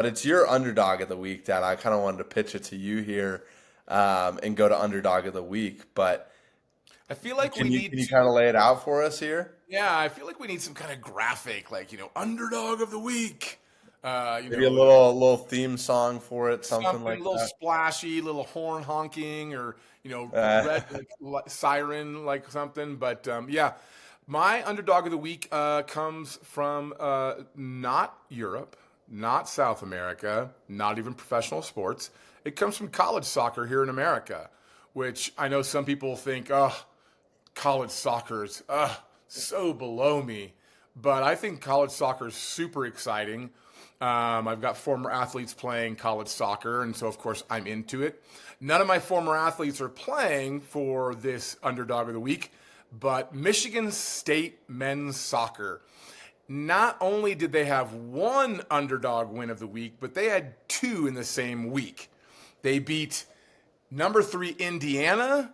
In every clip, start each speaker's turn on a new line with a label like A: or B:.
A: but it's your underdog of the week, Dad. I kind of wanted to pitch it to you here, and go to underdog of the week. But
B: I feel like we
A: can
B: need
A: you kind
B: to.
A: of lay it out for us here?
B: Yeah, I feel like we need some kind of graphic, like underdog of the week. Uh, you
A: Maybe a
B: know,
A: little theme song for it, something
B: something
A: like
B: a little
A: that.
B: splashy, little horn honking, or
A: Uh,
B: red siren like something. But yeah, my underdog of the week comes from not Europe, not South America, not even professional sports. It comes from college soccer here in America, which I know some people think, oh, college soccer's so below me. But I think college soccer is super exciting. I've got former athletes playing college soccer, and so of course I'm into it. None of my former athletes are playing for this underdog of the week, but Michigan State men's soccer. Not only did they have one underdog win of the week, but they had two in the same week. They beat number three Indiana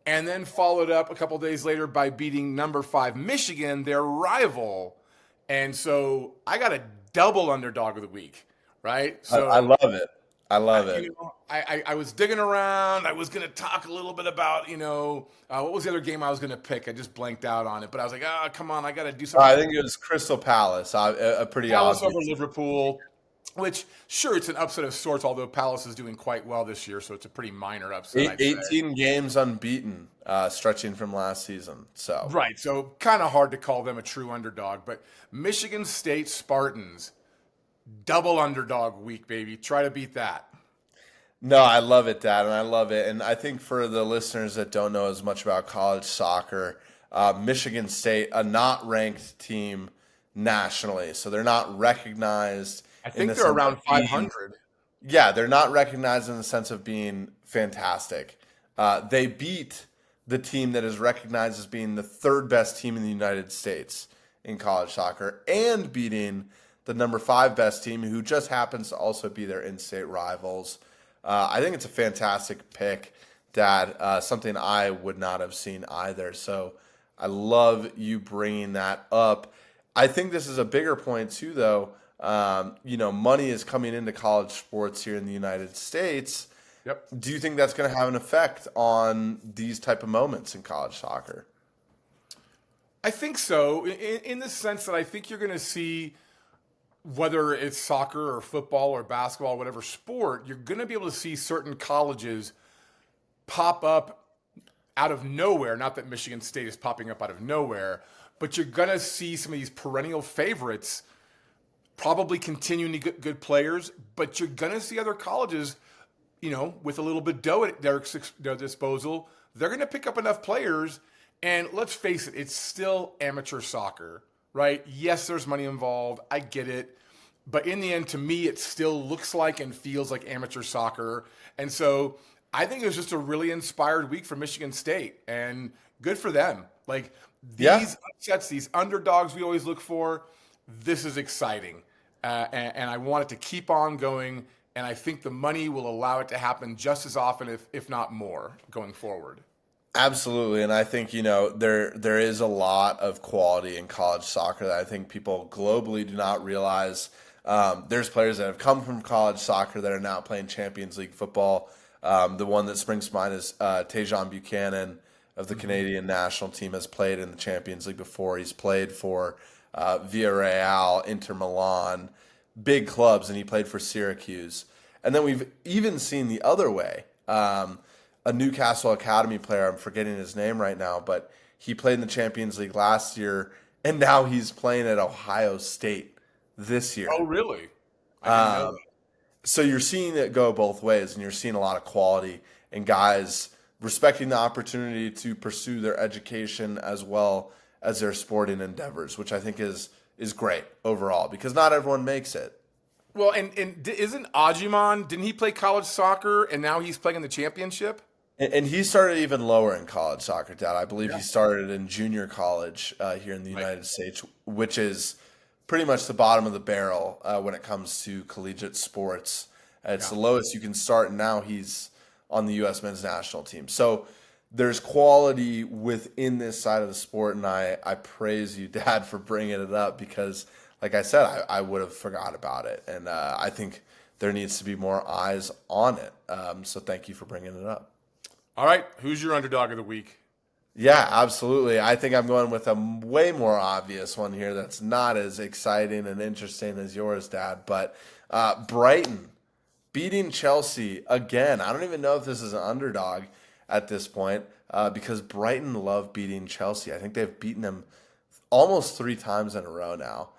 B: and then followed up a couple days later by beating number five Michigan, their rival. And so I got a double underdog of the week, right?
A: I
B: So
A: love it. I love it.
B: I was digging around. I was going to talk a little bit about, what was the other game I was going to pick? I just blanked out on it, but I was like, come on, I got to do something
A: I
B: for
A: think it was Crystal Palace. A pretty
B: Palace over
A: obvious.
B: Liverpool. Which, sure, it's an upset of sorts, although Palace is doing quite well this year, so it's a pretty minor upset, I'd say.
A: 18 games unbeaten, stretching from last season. So
B: Right. So kind of hard to call them a true underdog, but Michigan State Spartans, double underdog week, baby. Try to beat that.
A: no, I love it, Dad, and I love it. And I think for the listeners that don't know as much about college soccer, Michigan State, a not ranked team nationally, so they're not recognized
B: I
A: in
B: think
A: the
B: they're
A: sense of
B: around
A: being.
B: 500.
A: Yeah, they're not recognized in the sense of being fantastic. They beat the team that is recognized as being the third best team in the United States in college soccer and beating the number five best team, who just happens to also be their in state rivals. I think it's a fantastic pick, Dad. Something I would not have seen either. So I love you bringing that up. I think this is a bigger point, too, though. Money is coming into college sports here in the United States.
B: Yep.
A: Do you think that's going to have an effect on these type of moments in college soccer?
B: I think so, in the sense that I think you're going to see, whether it's soccer or football or basketball, whatever sport, you're going to be able to see certain colleges pop up out of nowhere. Not that Michigan State is popping up out of nowhere, but you're going to see some of these perennial favorites probably continuing to get good players, but you're going to see other colleges, with a little bit dough at their disposal, they're going to pick up enough players. And let's face it, it's still amateur soccer, right? Yes, there's money involved. I get it. But in the end, to me, it still looks like and feels like amateur soccer. And so I think it was just a really inspired week for Michigan State, and good for them. Like,
A: Yeah,
B: these upsets, these underdogs we always look for, this is exciting. And I want it to keep on going. And I think the money will allow it to happen just as often, if not more, going forward.
A: absolutely. And I think, there is a lot of quality in college soccer that I think people globally do not realize. There's players that have come from college soccer that are now playing Champions League football. The one that springs to mind is Tejan Buchanan of the
B: Mm-hmm.
A: Canadian national team, has played in the Champions League before. He's played for Villarreal, Inter Milan, big clubs, and he played for Syracuse. And then we've even seen the other way. A Newcastle Academy player, I'm forgetting his name right now, but he played in the Champions League last year, and now he's playing at Ohio State this
B: Oh,
A: year.
B: really? I didn't know that.
A: So you're seeing it go both ways, and you're seeing a lot of quality and guys respecting the opportunity to pursue their education as well as their sporting endeavors, which I think is great overall because not everyone makes it.
B: Well, and isn't Ajiman, didn't he play college soccer and now he's playing in the championship?
A: And he started even lower in college soccer, Dad. I believe
B: Yeah.
A: he started in junior college here in the
B: Right.
A: United States, which is pretty much the bottom of the barrel when it comes to collegiate sports. It's
B: Yeah.
A: the lowest you can start, and now he's on the U.S. men's national team. So there's quality within this side of the sport, and I praise you, Dad, for bringing it up because, like I said, I would have forgot about it. And I think there needs to be more eyes on it. So thank you for bringing it up.
B: All right, who's your underdog of the week?
A: Yeah, absolutely. I think I'm going with a way more obvious one here that's not as exciting and interesting as yours, Dad. But Brighton beating Chelsea again. I don't even know if this is an underdog at this point because Brighton love beating Chelsea. I think they've beaten them almost 3 times in a row now.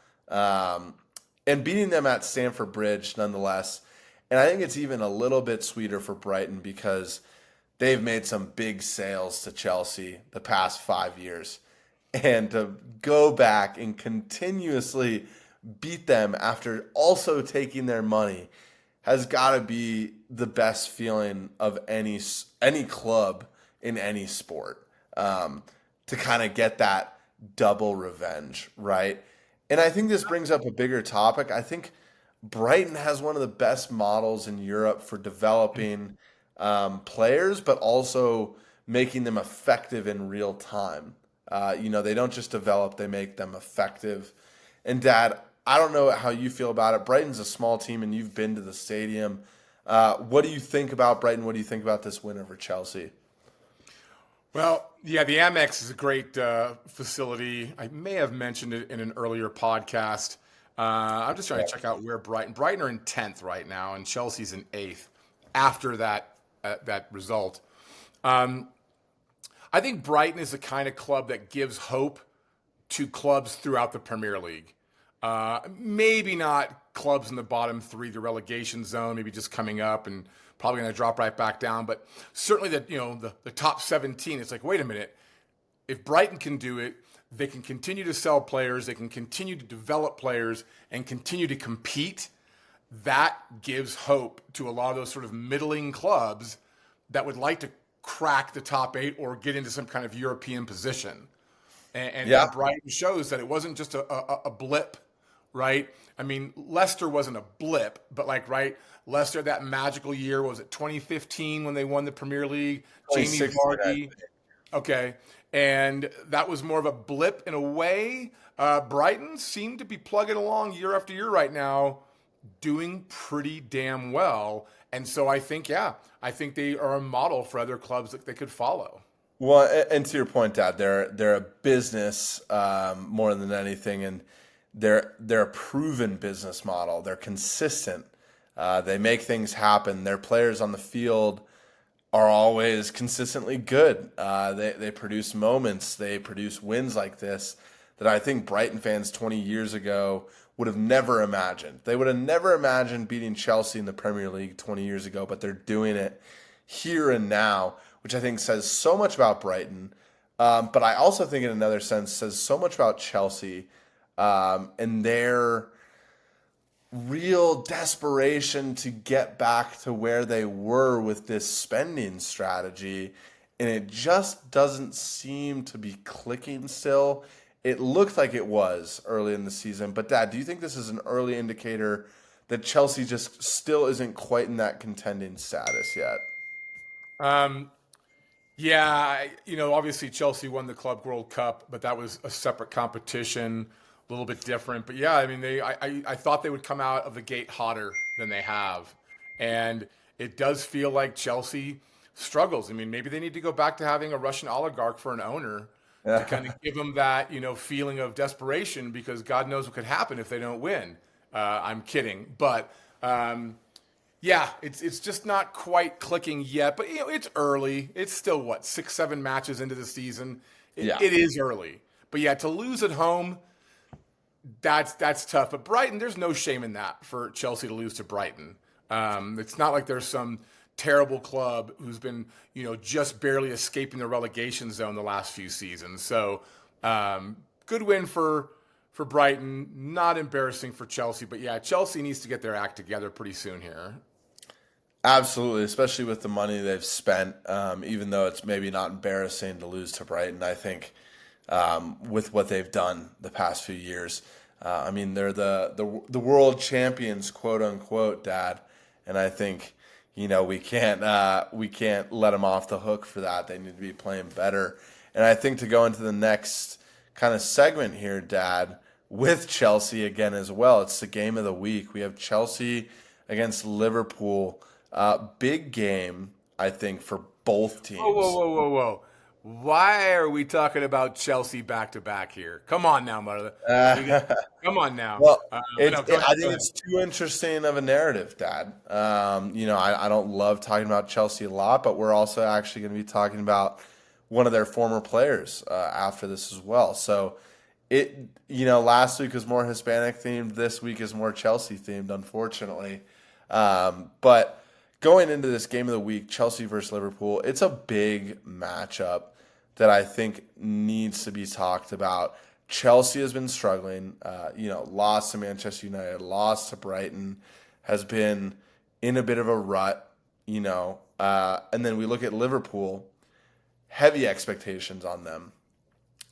A: And beating them at Stamford Bridge nonetheless. And I think it's even a little bit sweeter for Brighton because they've made some big sales to Chelsea the past 5 years. And to go back and continuously beat them after also taking their money has got to be the best feeling of any club in any sport, to kind of get that double revenge, right? And I think this brings up a bigger topic. I think Brighton has one of the best models in Europe for developing players, but also making them effective in real time. They don't just develop, they make them effective. And Dad, I don't know how you feel about it. Brighton's a small team and you've been to the stadium. What do you think about Brighton? What do you think about this win over Chelsea?
B: Well, yeah, the Amex is a great facility. I may have mentioned it in an earlier podcast. I'm just trying to check out where Brighton are in 10th right now, and Chelsea's in 8th after that result. I think Brighton is the kind of club that gives hope to clubs throughout the Premier League. Maybe not clubs in the bottom 3, the relegation zone, maybe just coming up and probably going to drop right back down. But certainly the top 17, it's like, wait a minute. If Brighton can do it, they can continue to sell players, they can continue to develop players and continue to compete. That gives hope to a lot of those sort of middling clubs that would like to crack the top 8 or get into some kind of European position. And Brighton shows that it wasn't just a blip, right? I mean, Leicester wasn't a blip, but Leicester, that magical year, was it 2015 when they won the Premier League? Jamie Vardy. Okay. And that was more of a blip in a way. Brighton seemed to be plugging along year after year right now, doing pretty damn well. And so I think they are a model for other clubs that they could follow.
A: Well, and to your point, Dad, they're a business more than anything, and they're a proven business model. They're consistent. They make things happen. Their players on the field are always consistently good. They produce moments. They produce wins like this that I think Brighton fans 20 years ago would have never imagined. They would have never imagined beating Chelsea in the Premier League 20 years ago, but they're doing it here and now, which I think says so much about Brighton. But I also think in another sense says so much about Chelsea and their real desperation to get back to where they were with this spending strategy. And it just doesn't seem to be clicking still. It looked like it was early in the season. But Dad, do you think this is an early indicator that Chelsea just still isn't quite in that contending status yet?
B: Yeah, obviously Chelsea won the Club World Cup, but that was a separate competition, a little bit different. But yeah, I mean, I thought they would come out of the gate hotter than they have, and it does feel like Chelsea struggles. I mean, maybe they need to go back to having a Russian oligarch for an owner to kind of give them that feeling of desperation, because God knows what could happen if they don't win. I'm kidding, but. Yeah, it's just not quite clicking yet, but it's early. It's still 6-7 matches into the season. It is early, but yeah, to lose at home, that's tough. But Brighton, there's no shame in that for Chelsea to lose to Brighton. It's not like there's some terrible club who's been just barely escaping the relegation zone the last few seasons. So good win for Brighton, not embarrassing for Chelsea, but yeah, Chelsea needs to get their act together pretty soon here.
A: Absolutely, especially with the money they've spent, even though it's maybe not embarrassing to lose to Brighton. I think with what they've done the past few years, I mean, they're the world champions, quote unquote, Dad. And I think we can't let them off the hook for that. They need to be playing better. And I think to go into the next kind of segment here, Dad, with Chelsea again as well. It's the game of the week. We have Chelsea against Liverpool. Big game, I think, for both
B: Whoa, whoa,
A: teams.
B: whoa, whoa, whoa. Why are we talking about Chelsea back to back here? Come on now, mother. We got, come on now.
A: Well,
B: But no, go ahead.
A: I
B: Go
A: think
B: ahead.
A: it's too interesting of a narrative, Dad. I don't love talking about Chelsea a lot, but we're also actually going to be talking about one of their former players after this as well. So last week was more Hispanic themed. This week is more Chelsea themed, unfortunately. But going into this game of the week, Chelsea versus Liverpool, it's a big matchup that I think needs to be talked about. Chelsea has been struggling. Lost to Manchester United, lost to Brighton, has been in a bit of a rut. And then we look at Liverpool, heavy expectations on them.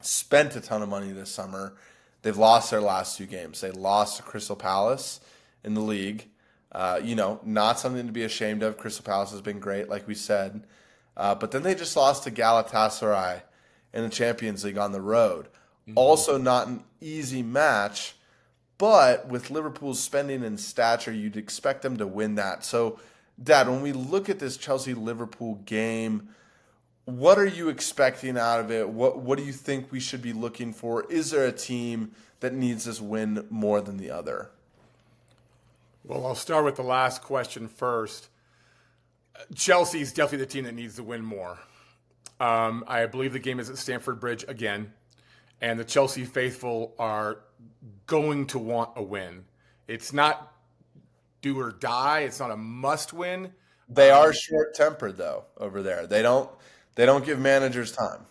A: Spent a ton of money this summer. They've lost their last two games. They lost to Crystal Palace in the league. Not something to be ashamed of. Crystal Palace has been great, like we said. But then they just lost to Galatasaray in the Champions League on the road. Also not an easy match, but with Liverpool's spending and stature, you'd expect them to win that. So, Dad, when we look at this Chelsea-Liverpool game, what are you expecting out of it? What do you think we should be looking for? Is there a team that needs this win more than the other?
B: Well, I'll start with the last question first. Chelsea's definitely the team that needs to win more. I believe the game is at Stamford Bridge again, and the Chelsea faithful are going to want a win. It's not do or die. It's not a must win.
A: They are short-tempered though over there. They don't give managers time.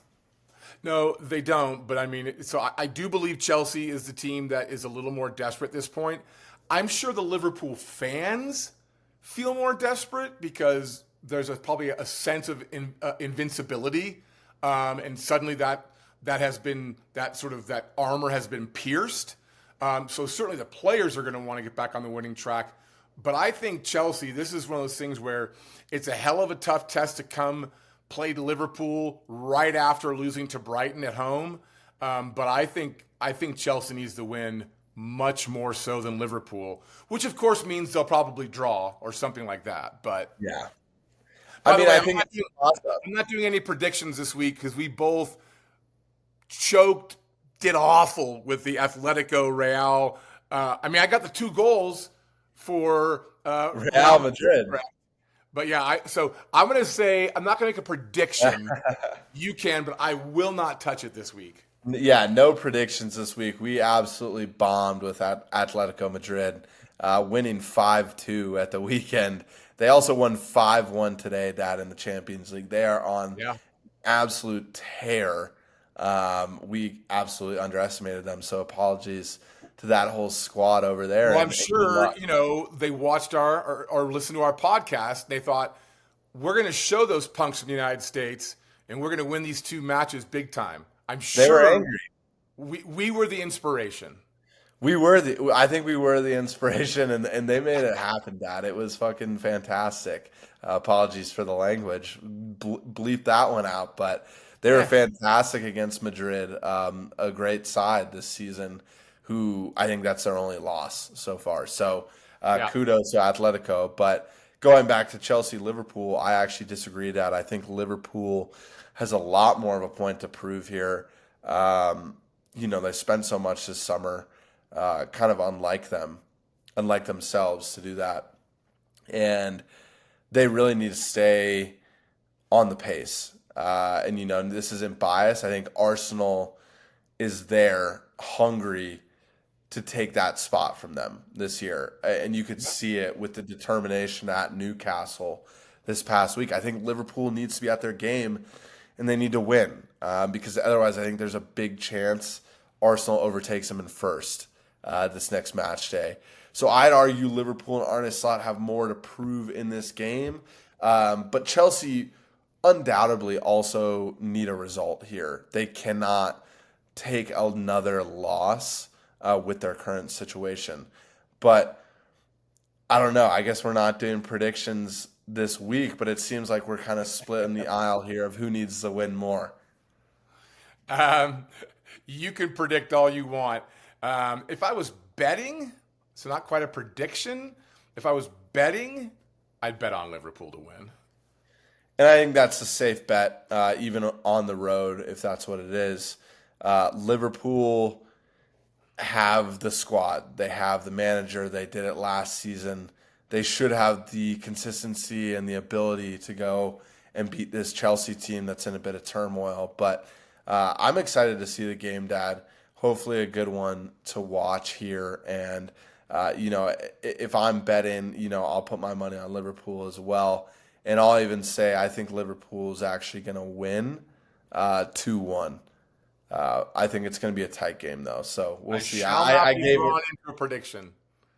B: No, they don't. But I mean, so I do believe Chelsea is the team that is a little more desperate at this point. I'm sure the Liverpool fans feel more desperate because there's probably a sense of invincibility, and suddenly that armor has been pierced. So certainly the players are going to want to get back on the winning track. But I think Chelsea, this is one of those things where it's a hell of a tough test to come play to Liverpool right after losing to Brighton at home. But I think Chelsea needs to win much more so than Liverpool, which of course means they'll probably draw or something like that. But
A: Yeah.
B: by
A: I
B: the
A: mean,
B: way,
A: I think it's awesome.
B: I'm not doing any predictions this week because we both choked, did awful with the Atletico Real. I got the 2 goals for
A: Real Madrid.
B: But yeah, so I'm going to say I'm not going to make a prediction. You can, but I will not touch it this week.
A: Yeah, no predictions this week. We absolutely bombed with Atletico Madrid, winning 5-2 at the weekend. They also won 5-1 today, Dad, in the Champions League. They are on absolute tear. We absolutely underestimated them, so apologies to that whole squad over there.
B: Well, I'm sure, they watched or listened to our podcast. They thought, we're going to show those punks from the United States, and we're going to win these 2 matches big time. I'm sure
A: they were angry.
B: We were the inspiration.
A: I think we were the inspiration, and they made it happen, Dad. It was fucking fantastic. Apologies for the language. Bleep that one out, but they were fantastic against Madrid. A great side this season, who I think that's their only loss so far. So kudos to Atletico. But going back to Chelsea-Liverpool, I actually disagree, Dad. I think Liverpool has a lot more of a point to prove here. They spent so much this summer, kind of unlike themselves to do that. And they really need to stay on the pace. And this isn't bias. I think Arsenal is there, hungry to take that spot from them this year. And you could see it with the determination at Newcastle this past week. I think Liverpool needs to be at their game, and they need to win, because otherwise I think there's a big chance Arsenal overtakes them in first this next match day. So I'd argue Liverpool and Arne Slot have more to prove in this game. But Chelsea undoubtedly also need a result here. They cannot take another loss with their current situation. But I don't know. I guess we're not doing predictions this week, but it seems like we're kind of split in the aisle here of who needs to win more.
B: You can predict all you want. If I was betting, so not quite a prediction. If I was betting, I'd bet on Liverpool to win.
A: And I think that's a safe bet, even on the road, if that's what it is. Liverpool have the squad, they have the manager, they did it last season. They should have the consistency and the ability to go and beat this Chelsea team that's in a bit of turmoil. But I'm excited to see the game, Dad. Hopefully, a good one to watch here. And, if I'm betting, I'll put my money on Liverpool as well. And I'll even say I think Liverpool is actually going to win 2-1. I think it's going to be a tight game, though. So we'll see.
B: Shall not be drawn into a prediction.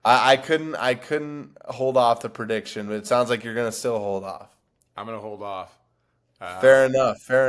A: I couldn't hold off the prediction, but it sounds like you're going to still hold off.
B: I'm going to hold off.
A: Fair enough. Fair